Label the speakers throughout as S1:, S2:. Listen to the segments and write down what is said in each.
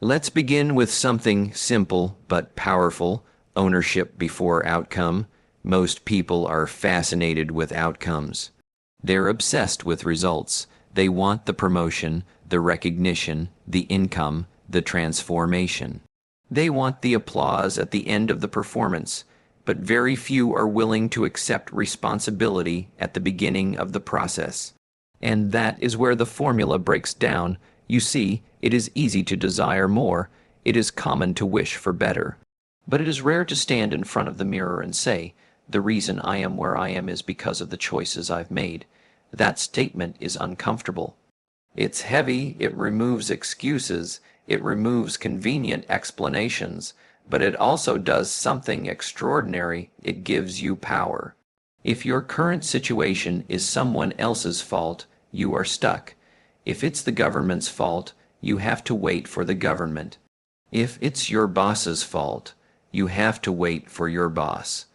S1: Let's begin with something simple but powerful: ownership before outcome. Most people are fascinated with outcomes. They're obsessed with results. They want the promotion, the recognition, the income, the transformation. They want the applause at the end of the performance, but very few are willing to accept responsibility at the beginning of the process. And that is where the formula breaks down. You see, it is easy to desire more. It is common to wish for better. But it is rare to stand in front of the mirror and say, "The reason I am where I am is because of the choices I've made." That statement is uncomfortable. It's heavy, it removes excuses, it removes convenient explanations, but it also does something extraordinary. It gives you power. If your current situation is someone else's fault, you are stuck. If it's the government's fault, you have to wait for the government. If it's your boss's fault, you have to wait for your boss.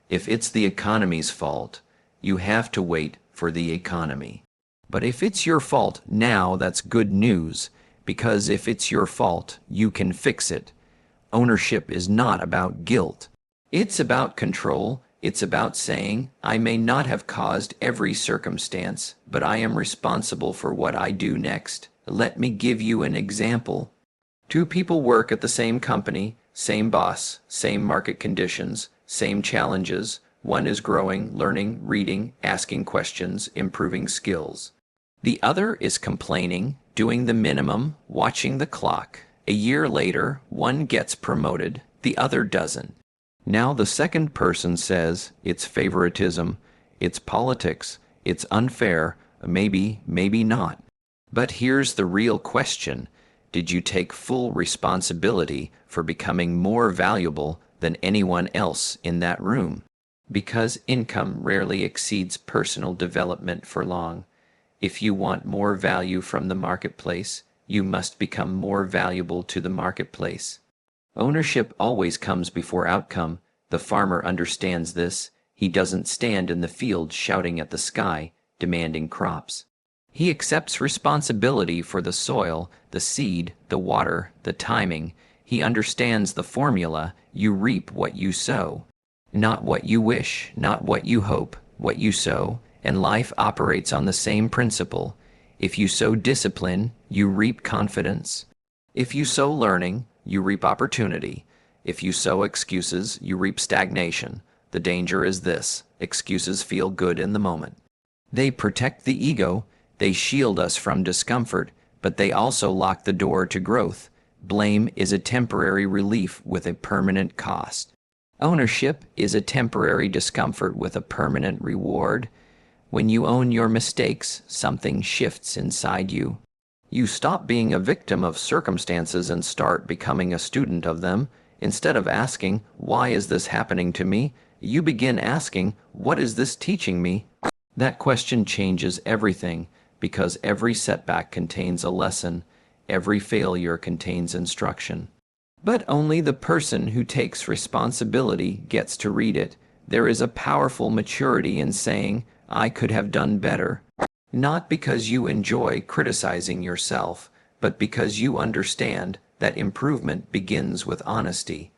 S1: If it's the economy's fault, you have to wait for the economy. But if it's your fault now, that's good news, because if it's your fault, you can fix it. Ownership is not about guilt. It's about control. It's about saying, "I may not have caused every circumstance, but I am responsible for what I do next." Let me give you an example. Two people work at the same company, same boss, same market conditions, same challenges. One is growing, learning, reading, asking questions, improving skills. The other is complaining, doing the minimum, watching the clock. A year later, one gets promoted, the other doesn't. Now the second person says, "It's favoritism, it's politics, it's unfair, maybe not." But here's the real question. Did you take full responsibility for becoming more valuable than anyone else in that room? Because income rarely exceeds personal development for long. If you want more value from the marketplace, you must become more valuable to the marketplace. Ownership always comes before outcome. The farmer understands this. He doesn't stand in the field shouting at the sky, demanding crops. He accepts responsibility for the soil, the seed, the water, the timing. He understands the formula: you reap what you sow. Not what you wish, not what you hope, what you sow. And life operates on the same principle. If you sow discipline, you reap confidence. If you sow learning, you reap opportunity. If you sow excuses, you reap stagnation. The danger is this: excuses feel good in the moment. They protect the ego, they shield us from discomfort, but they also lock the door to growth. Blame is a temporary relief with a permanent cost. Ownership is a temporary discomfort with a permanent reward. When you own your mistakes, something shifts inside you. You stop being a victim of circumstances and start becoming a student of them. Instead of asking, "Why is this happening to me?" you begin asking, "What is this teaching me?" That question changes everything, because every setback contains a lesson, every failure contains instruction. But only the person who takes responsibility gets to read it. There is a powerful maturity in saying, "I could have done better." Not because you enjoy criticizing yourself, but because you understand that improvement begins with honesty.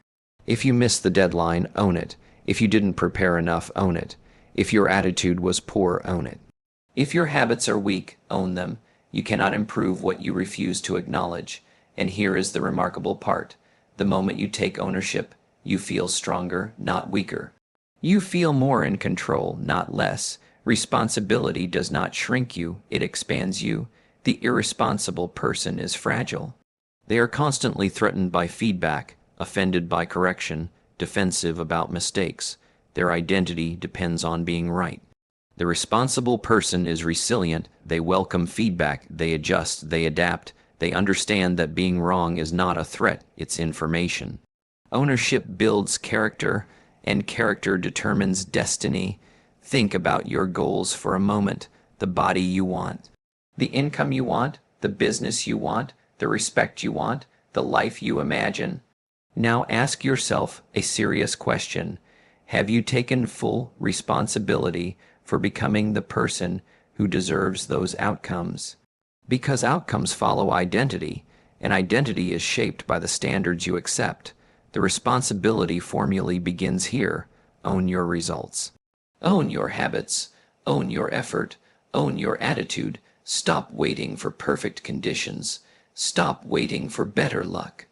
S1: If you missed the deadline, own it. If you didn't prepare enough, own it. If your attitude was poor, own it. If your habits are weak, own them. You cannot improve what you refuse to acknowledge. And here is the remarkable part. The moment you take ownership, you feel stronger, not weaker. You feel more in control, not less. Responsibility does not shrink you, it expands you. The irresponsible person is fragile. They are constantly threatened by feedback, offended by correction, defensive about mistakes. Their identity depends on being right. The responsible person is resilient. They welcome feedback, they adjust, they adapt. They understand that being wrong is not a threat, it's information. Ownership builds character, and character determines destiny. Think about your goals for a moment: the body you want, the income you want, the business you want, the respect you want, the life you imagine. Now ask yourself a serious question. Have you taken full responsibility for becoming the person who deserves those outcomes? Because outcomes follow identity, An identity is shaped by the standards you accept. The responsibility formulae begins here. Own your results. Own your habits. Own your effort. Own your attitude. Stop waiting for perfect conditions. Stop waiting for better luck.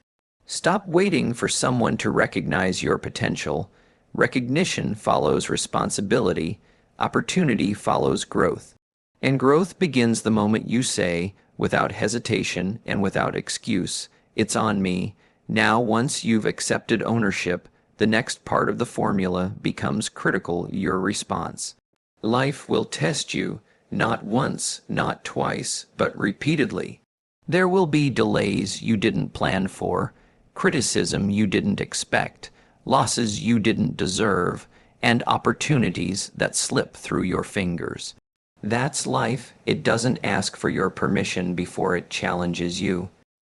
S1: Stop waiting for someone to recognize your potential. Recognition follows responsibility. Opportunity follows growth. And growth begins the moment you say, without hesitation and without excuse, "It's on me." Now, once you've accepted ownership, the next part of the formula becomes critical: your response. Life will test you, not once, not twice, but repeatedly. There will be delays you didn't plan for, criticism you didn't expect, losses you didn't deserve, and opportunities that slip through your fingers. That's life. It doesn't ask for your permission before it challenges you.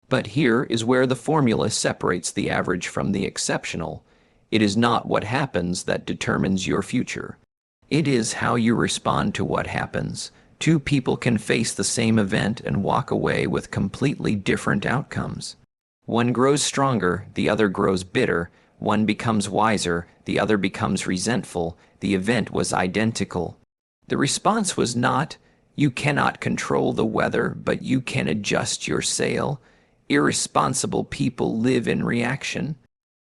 S1: But here is where the formula separates the average from the exceptional. It is not what happens that determines your future. It is how you respond to what happens. Two people can face the same event and walk away with completely different outcomes. One grows stronger, the other grows bitter. One becomes wiser, the other becomes resentful. The event was identical. The response was not, "You cannot control the weather, but you can adjust your sail." Irresponsible people live in reaction.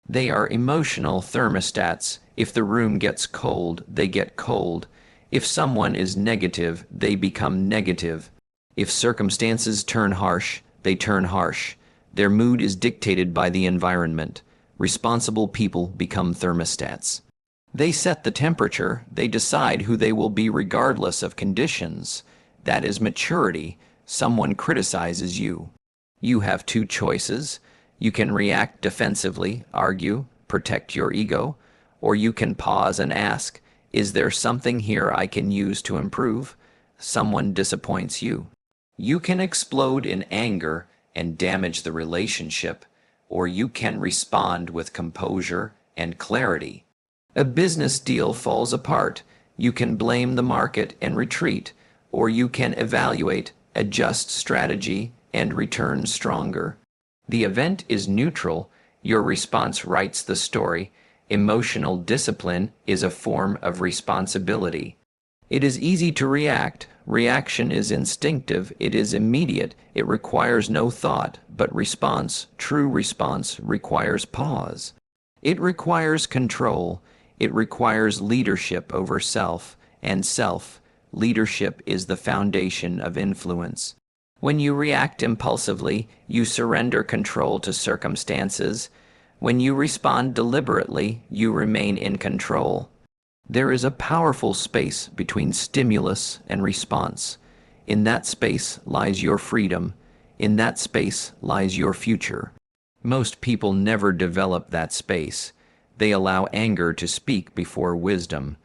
S1: They are emotional thermostats. If the room gets cold, they get cold. If someone is negative, they become negative. If circumstances turn harsh, they turn harsh. Their mood is dictated by the environment. Responsible people become thermostats. They set the temperature. They decide who they will be regardless of conditions. That is maturity. Someone criticizes you. You have two choices. You can react defensively, argue, protect your ego, or you can pause and ask, "Is there something here I can use to improve?" Someone disappoints you. You can explode in anger and damage the relationship, or you can respond with composure and clarity. A business deal falls apart. You can blame the market and retreat, or you can evaluate, adjust strategy, and return stronger. The event is neutral. Your response writes the story. Emotional discipline is a form of responsibility. It is easy to react. Reaction is instinctive. It is immediate. It requires no thought, but response, true response, requires pause. It requires control. It requires leadership over self, and leadership is the foundation of influence. When you react impulsively, you surrender control to circumstances. When you respond deliberately, you remain in control. There is a powerful space between stimulus and response. In that space lies your freedom. In that space lies your future. Most people never develop that space. They allow anger to speak before wisdom.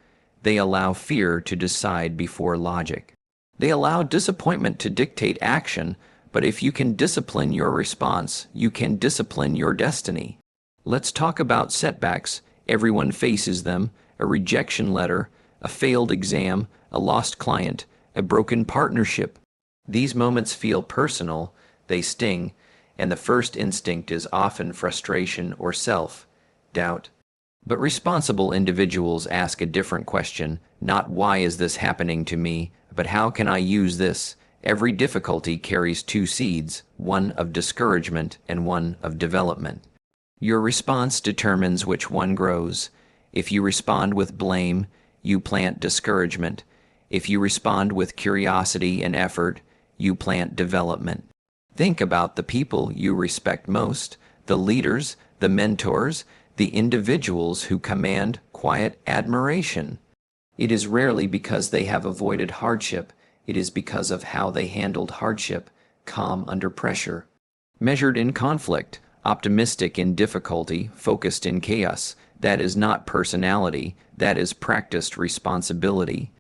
S1: They allow fear to decide before logic. They allow disappointment to dictate action, but if you can discipline your response, you can discipline your destiny. Let's talk about setbacks. Everyone faces them: a rejection letter, a failed exam, a lost client, a broken partnership. These moments feel personal, they sting, and the first instinct is often frustration or self-doubt. But responsible individuals ask a different question, not "Why is this happening to me?" but "How can I use this?" Every difficulty carries two seeds, one of discouragement and one of development. Your response determines which one grows. If you respond with blame, you plant discouragement. If you respond with curiosity and effort, you plant development. Think about the people you respect most, the leaders, the mentors, the individuals who command quiet admiration. It is rarely because they have avoided hardship. It is because of how they handled hardship, calm under pressure, measured in conflict, optimistic in difficulty, focused in chaos. That is not personality. That is practiced responsibility.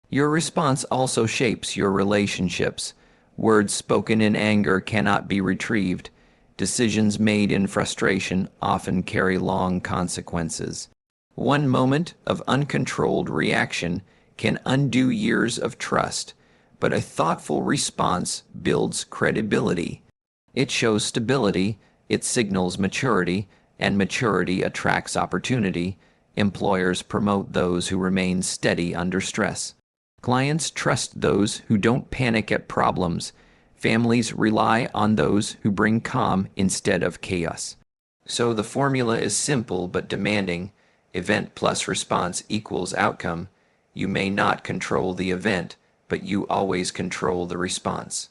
S1: Your response also shapes your relationships. Words spoken in anger cannot be retrieved. Decisions made in frustration often carry long consequences. One moment of uncontrolled reaction can undo years of trust, but a thoughtful response builds credibility. It shows stability, it signals maturity, and maturity attracts opportunity. Employers promote those who remain steady under stress. Clients trust those who don't panic at problems. Families rely on those who bring calm instead of chaos. So the formula is simple but demanding. Event plus response equals outcome. You may not control the event, but you always control the response.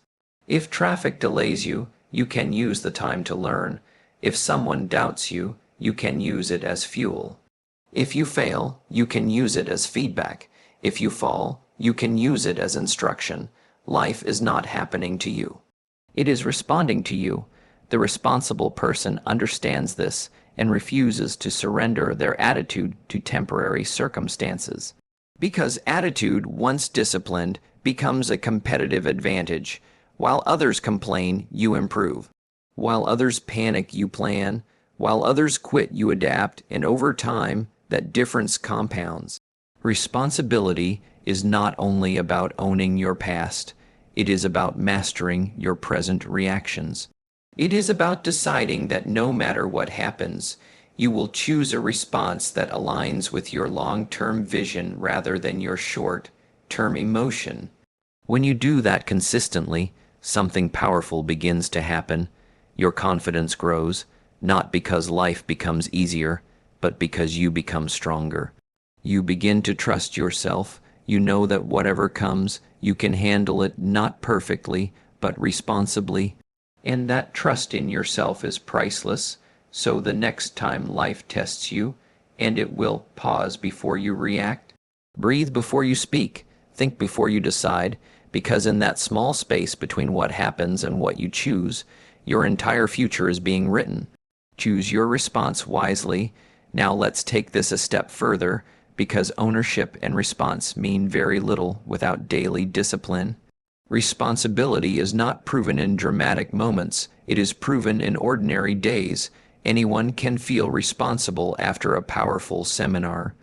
S1: If traffic delays you, you can use the time to learn. If someone doubts you, you can use it as fuel. If you fail, you can use it as feedback. If you fall, you can use it as instruction. Life is not happening to you. It is responding to you. The responsible person understands this and refuses to surrender their attitude to temporary circumstances. Because attitude, once disciplined, becomes a competitive advantage. While others complain, you improve. While others panic, you plan. While others quit, you adapt, and over time, that difference compounds. Responsibility is not only about owning your past, it is about mastering your present reactions. It is about deciding that no matter what happens, you will choose a response that aligns with your long-term vision rather than your short-term emotion. When you do that consistently, something powerful begins to happen. Your confidence grows, not because life becomes easier, but because you become stronger. You begin to trust yourself. You know that whatever comes, you can handle it not perfectly, but responsibly. And that trust in yourself is priceless. So the next time life tests you, and it will, pause before you react. Breathe before you speak. Think before you decide, because in that small space between what happens and what you choose, your entire future is being written. Choose your response wisely. Now let's take this a step further, because ownership and response mean very little without daily discipline. Responsibility is not proven in dramatic moments, it is proven in ordinary days. Anyone can feel responsible after a powerful seminar.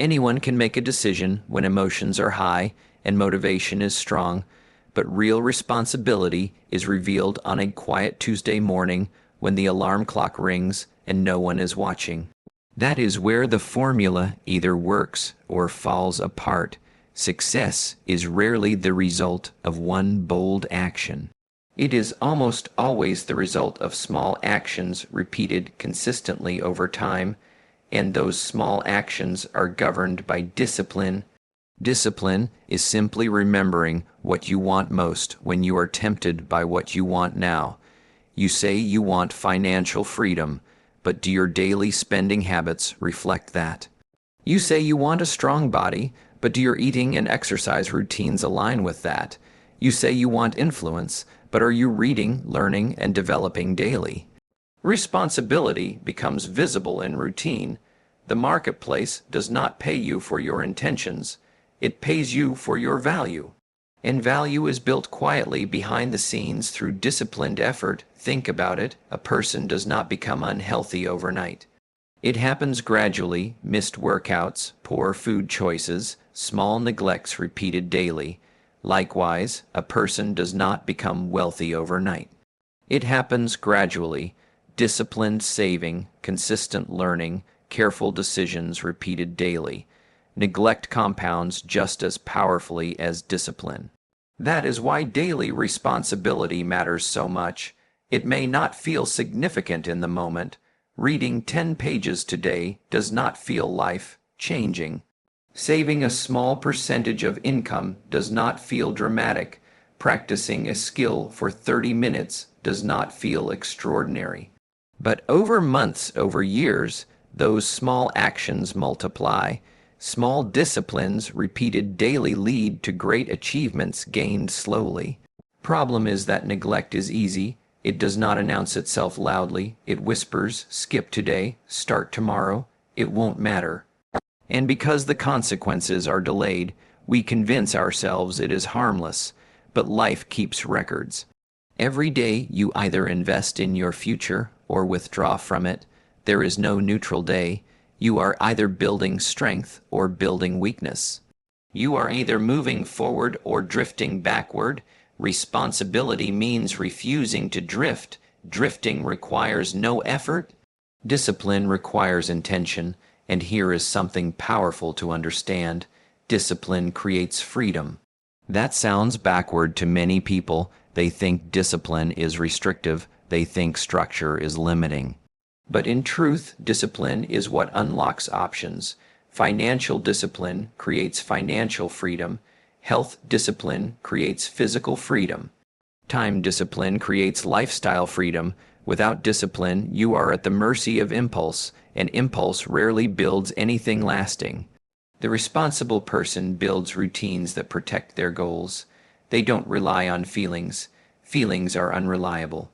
S1: Anyone can make a decision when emotions are high and motivation is strong, but real responsibility is revealed on a quiet Tuesday morning when the alarm clock rings and no one is watching. That is where the formula either works or falls apart. Success is rarely the result of one bold action. It is almost always the result of small actions repeated consistently over time, and those small actions are governed by discipline. Discipline is simply remembering what you want most when you are tempted by what you want now. You say you want financial freedom, but do your daily spending habits reflect that? You say you want a strong body, but do your eating and exercise routines align with that? You say you want influence, but are you reading, learning, and developing daily? Responsibility becomes visible in routine. The marketplace does not pay you for your intentions. It pays you for your value. And value is built quietly behind the scenes through disciplined effort. Think about it. A person does not become unhealthy overnight. It happens gradually: missed workouts, poor food choices, small neglects repeated daily. Likewise, a person does not become wealthy overnight. It happens gradually: disciplined saving, consistent learning, careful decisions repeated daily. Neglect compounds just as powerfully as discipline. That is why daily responsibility matters so much. It may not feel significant in the moment. Reading 10 pages today does not feel life-changing. Saving a small percentage of income does not feel dramatic. Practicing a skill for 30 minutes does not feel extraordinary. But over months, over years, those small actions multiply. Small disciplines repeated daily lead to great achievements gained slowly. Problem is that neglect is easy. It does not announce itself loudly. It whispers, skip today, start tomorrow. It won't matter. And because the consequences are delayed, we convince ourselves it is harmless. But life keeps records. Every day you either invest in your future or withdraw from it. There is no neutral day. You are either building strength or building weakness. You are either moving forward or drifting backward. Responsibility means refusing to drift. Drifting requires no effort. Discipline requires intention, and here is something powerful to understand. Discipline creates freedom. That sounds backward to many people. They think discipline is restrictive. They think structure is limiting. But in truth, discipline is what unlocks options. Financial discipline creates financial freedom. Health discipline creates physical freedom. Time discipline creates lifestyle freedom. Without discipline, you are at the mercy of impulse, and impulse rarely builds anything lasting. The responsible person builds routines that protect their goals. They don't rely on feelings. Feelings are unreliable.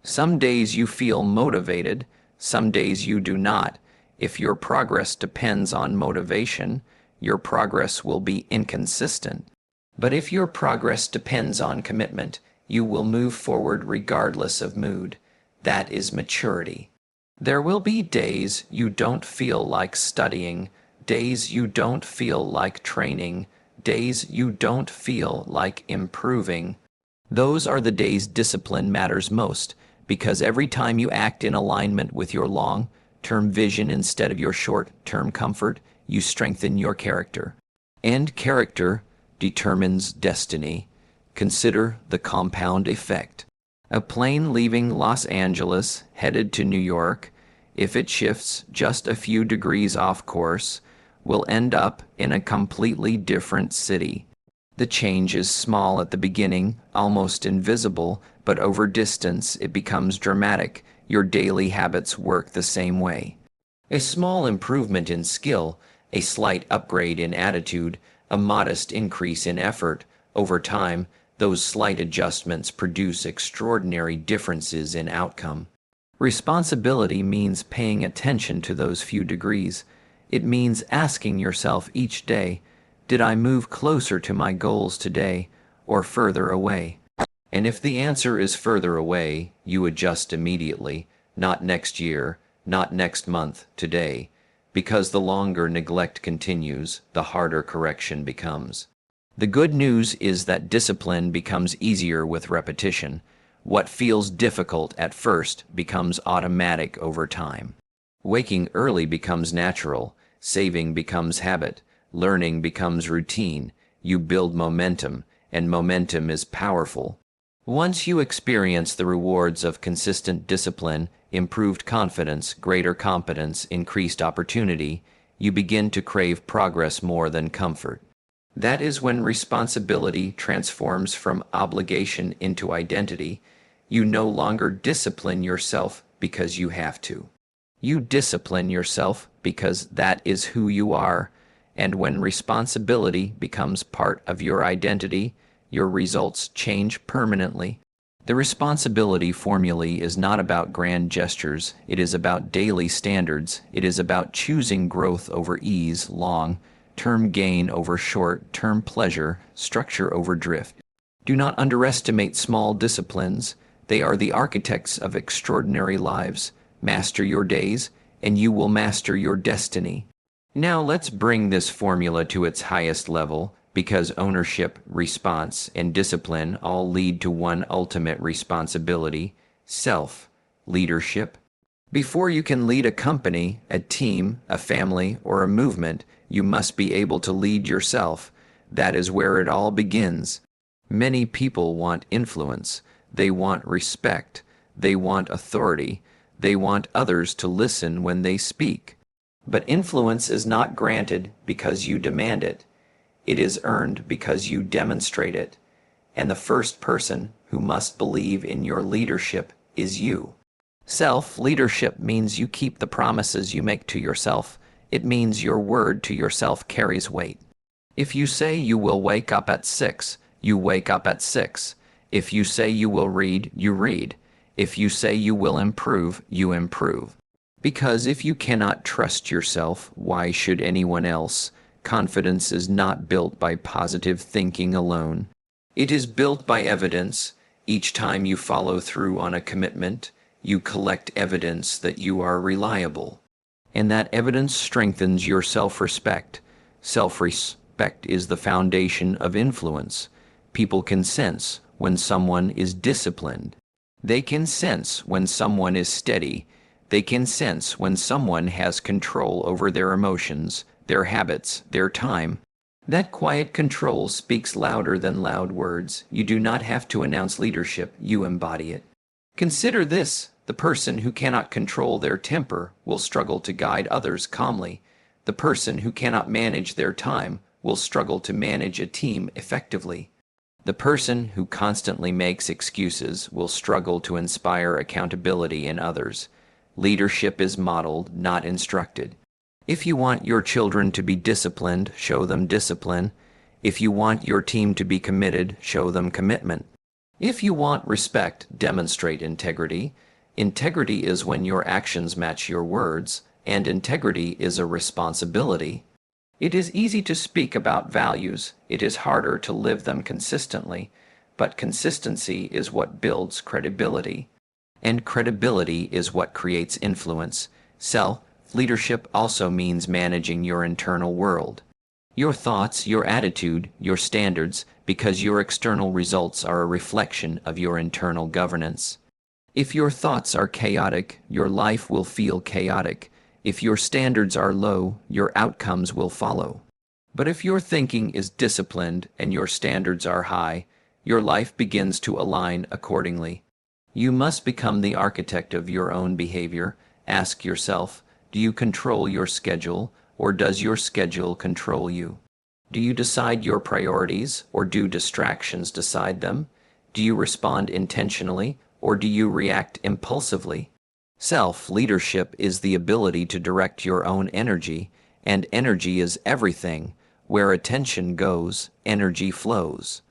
S1: Some days you feel motivated, some days you do not. If your progress depends on motivation, your progress will be inconsistent. But if your progress depends on commitment, you will move forward regardless of mood. That is maturity. There will be days you don't feel like studying, days you don't feel like training, days you don't feel like improving. Those are the days discipline matters most, because every time you act in alignment with your long-term vision instead of your short-term comfort, you strengthen your character. And character determines destiny. Consider the compound effect. A plane leaving Los Angeles headed to New York, if it shifts just a few degrees off course, will end up in a completely different city. The change is small at the beginning, almost invisible, but over distance it becomes dramatic. Your daily habits work the same way. A small improvement in skill, a slight upgrade in attitude, a modest increase in effort, over time, those slight adjustments produce extraordinary differences in outcome. Responsibility means paying attention to those few degrees. It means asking yourself each day, did I move closer to my goals today or further away? And if the answer is further away, you adjust immediately, not next year, not next month, today, because the longer neglect continues, the harder correction becomes. The good news is that discipline becomes easier with repetition. What feels difficult at first becomes automatic over time. Waking early becomes natural, saving becomes habit, learning becomes routine. You build momentum, and momentum is powerful. Once you experience the rewards of consistent discipline, improved confidence, greater competence, increased opportunity, you begin to crave progress more than comfort. That is when responsibility transforms from obligation into identity. You no longer discipline yourself because you have to. You discipline yourself because that is who you are, and when responsibility becomes part of your identity, your results change permanently. The responsibility formulae is not about grand gestures, it is about daily standards, it is about choosing growth over ease, long-term gain over short-term pleasure, structure over drift. Do not underestimate small disciplines. They are the architects of extraordinary lives. Master your days, and you will master your destiny. Now let's bring this formula to its highest level, because ownership, response, and discipline all lead to one ultimate responsibility: self-leadership. Before you can lead a company, a team, a family, or a movement, you must be able to lead yourself. That is where it all begins. Many people want influence. They want respect. They want authority. They want others to listen when they speak. But influence is not granted because you demand it. It is earned because you demonstrate it. And the first person who must believe in your leadership is you. Self-leadership means you keep the promises you make to yourself. It means your word to yourself carries weight. If you say you will wake up at 6, you wake up at 6. If you say you will read, you read. If you say you will improve, you improve. Because if you cannot trust yourself, why should anyone else? Confidence is not built by positive thinking alone. It is built by evidence. Each time you follow through on a commitment, you collect evidence that you are reliable. And that evidence strengthens your self-respect. Self-respect is the foundation of influence. People can sense when someone is disciplined. They can sense when someone is steady. They can sense when someone has control over their emotions, their habits, their time. That quiet control speaks louder than loud words. You do not have to announce leadership, you embody it. Consider this: the person who cannot control their temper will struggle to guide others calmly. The person who cannot manage their time will struggle to manage a team effectively. The person who constantly makes excuses will struggle to inspire accountability in others. Leadership is modeled, not instructed. If you want your children to be disciplined, show them discipline. If you want your team to be committed, show them commitment. If you want respect, demonstrate integrity. Integrity is when your actions match your words, and integrity is a responsibility. It is easy to speak about values. It is harder to live them consistently, but consistency is what builds credibility. And credibility is what creates influence. Leadership also means managing your internal world. Your thoughts, your attitude, your standards, because your external results are a reflection of your internal governance. If your thoughts are chaotic, your life will feel chaotic. If your standards are low, your outcomes will follow. But if your thinking is disciplined and your standards are high, your life begins to align accordingly. You must become the architect of your own behavior. Ask yourself, do you control your schedule, or does your schedule control you? Do you decide your priorities, or do distractions decide them? Do you respond intentionally, or do you react impulsively? Self-leadership is the ability to direct your own energy, and energy is everything. Where attention goes, energy flows.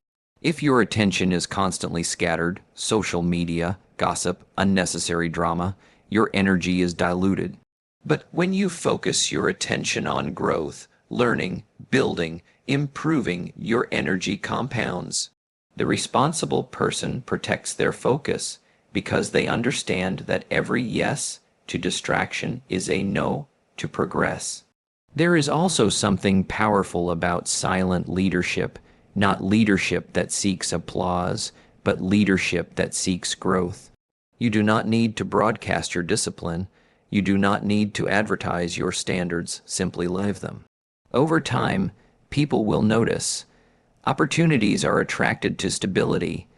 S1: If your attention is constantly scattered, social media, gossip, unnecessary drama, your energy is diluted. But when you focus your attention on growth, learning, building, improving, your energy compounds. The responsible person protects their focus because they understand that every yes to distraction is a no to progress. There is also something powerful about silent leadership, not leadership that seeks applause, but leadership that seeks growth. You do not need to broadcast your discipline. You do not need to advertise your standards, simply live them. Over time, people will notice. Opportunities are attracted to stability.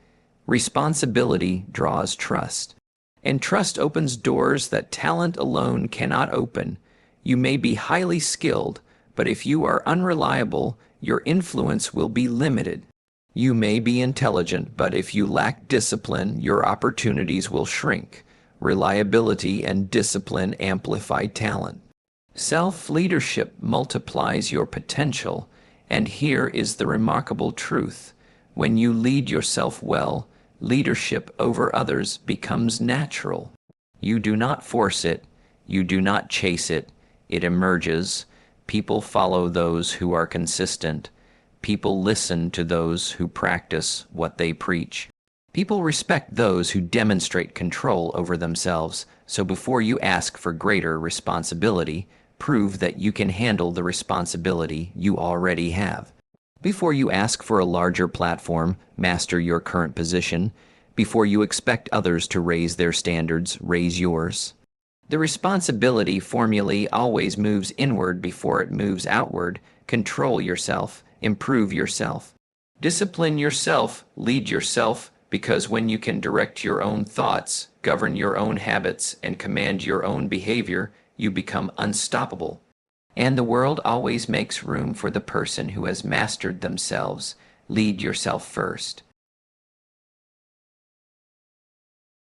S1: Responsibility draws trust. And trust opens doors that talent alone cannot open. You may be highly skilled, but if you are unreliable, your influence will be limited. You may be intelligent, but if you lack discipline, your opportunities will shrink. Reliability and discipline amplify talent. Self-leadership multiplies your potential, and here is the remarkable truth. When you lead yourself well, leadership over others becomes natural. You do not force it, you do not chase it, it emerges. People follow those who are consistent. People listen to those who practice what they preach. People respect those who demonstrate control over themselves, so before you ask for greater responsibility, prove that you can handle the responsibility you already have. Before you ask for a larger platform, master your current position. Before you expect others to raise their standards, raise yours. The responsibility formulae always moves inward before it moves outward. Control yourself, improve yourself. Discipline yourself, lead yourself, because when you can direct your own thoughts, govern your own habits, and command your own behavior, you become unstoppable. And the world always makes room for the person who has mastered themselves. Lead yourself first.